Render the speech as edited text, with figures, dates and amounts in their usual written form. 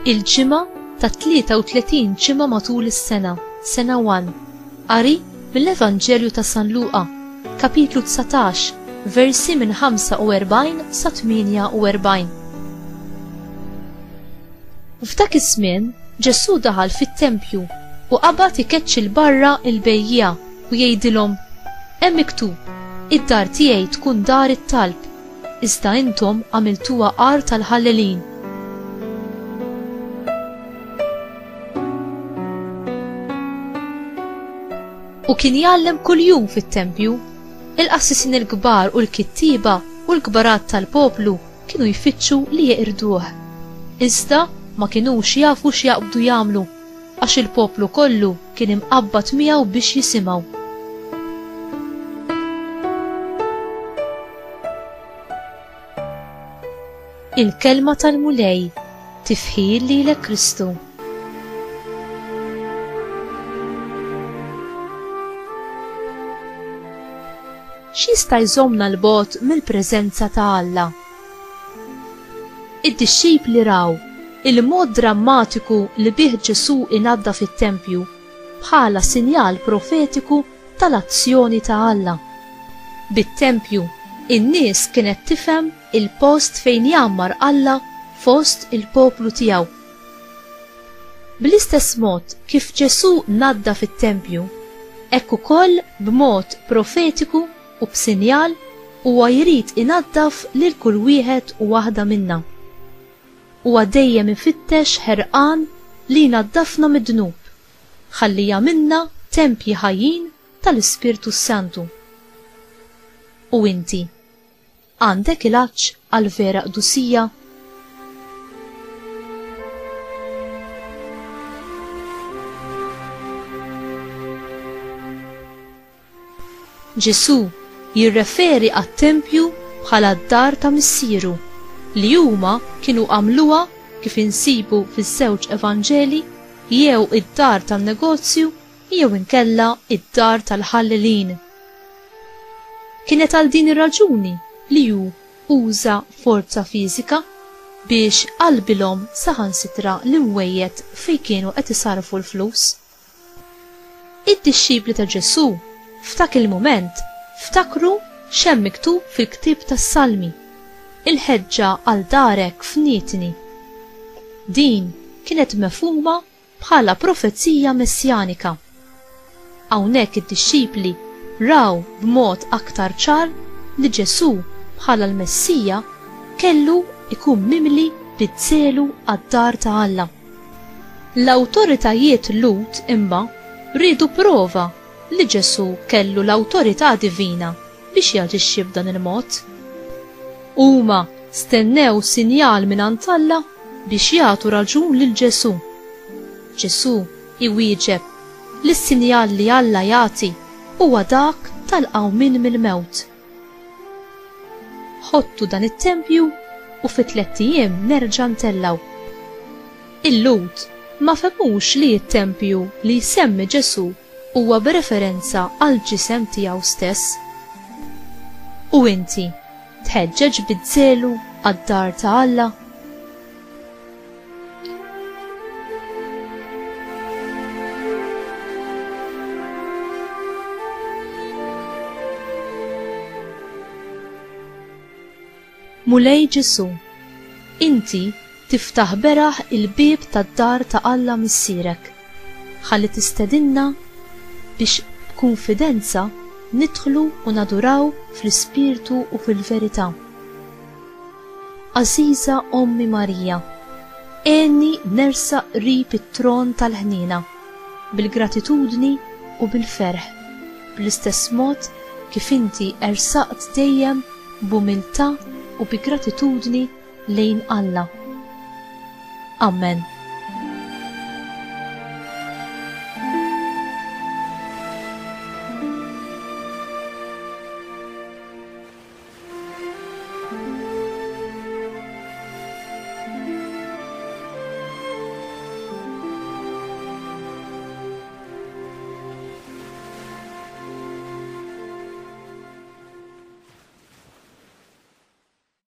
il-ġimgħa ta' 33 ġimgħa matul is-sena, sena 1. Qari mill-Evanġelju ta' San Luqa, kapitlu 19, versi minn 45 sa 48. F'dak iż-żmien Ġesu daħal fit-tempju u qabad ikeċċi l-barra il-bejjija u jgħidilhom: hemm miktub, id-dar tiegħi tkun dar it-talb, iżda intom għamiltuha qar tal-ħallelin. U kien jgħallem kuljum fit-tempju. Il-qassisin il-kbar u l-kittiba u l-kbarat tal-poplu kienu jfittxu li jeqirduh. Iżda ma kinux jafu x'jaqbdu jagħmlu għax il-poplu kollu kien imqabbad miegħu biex jisimgħu. Il-kelma tal-mulej tifħil lilek Kristu. X'jista' jżommna l-bogħod mill-preżenza ta' Alla? Id-dixxipli raw il-mod drammatiku li bih Ġesu inadda fit-tempju bħala sinjal profetiku tal-azzjoni ta' Alla. Bit-tempju in-nies kienet tifhem il-post fejn jammar Alla fost il-poplu tiegħu. Bl-istess mod kif Ġesu nadda fit-tempju, hekk ukoll b'mod profetiku u b'sinjal huwa jrid inaddaf lil kull wieħed u waħda minna. Huwa dejjem ifittex ħerqan li jnaddafna mid-dnub, ħalli jagħmilna tempji ħajjin tal-Ispirtu Santu. U inti għandek il-għaġġ għal vera qdusija? Ġesu jirreferi għat-tempju bħala d-dar ta' missieru li huma kienu għamluha kif insibu fiż-żewġ Evanġeli, jew id-dar tan-negozju jew inkella id-dar tal-ħallelin. Kienet għal din ir-raġuni li hu uża forza fiżika biex qalbilhom saħansitra l-imwejjed fejn kienu qed isarfu l-flus. Id-dixxipli ta' Ġesu f'dak il-mument ftakru x'hemm miktub fil-ktieb tas-Salmi: il-ħeġġa għal darek fnietni. Din kienet mefhuma bħala profezija messjanika. Hawnhekk id-dixxipli raw b'mod aktar ċar li Ġesu bħala l-Messija kellu ikun mimli bid-żelu għad-dar ta' Alla. L-awtoritajiet Lut imma rridu prova li Ġesu kellu l-awtorità divina biex jaġixxi b'dan il-mod. Huma stennew sinjal mingħand Alla biex jagħtu raġun lil Ġesu. Ġesu iwieġeb li s-sinjal li Alla jagħti huwa dak tal-qawmin mill-mewt. Ħottu dan it-tempju u fi 3 ijiem nerġa' ntellgħu. Il-Lut ma femux li t-tempju li jsemmi Ġesu huwa b'referenza għal ġisem tiegħu stess. U inti tħeġġeġ bid-żelu għad-dar ta' Alla? Mulej Ġesu, inti tiftaħ beraħ il-bieb tad-dar ta' Alla missierek, ħalli tistedinna biex b'kunfidenza nidħlu u naduraw fl-ispirtu u fil-verità. Aziza Ommi Marija, għenni nersaq qrib it-tron tal-ħnina, bil-gratitudni u bil-ferħ, bl-istess mod kif inti ersaqt dejjem b'umiltà u bi gratitudni lejn Alla. Amen.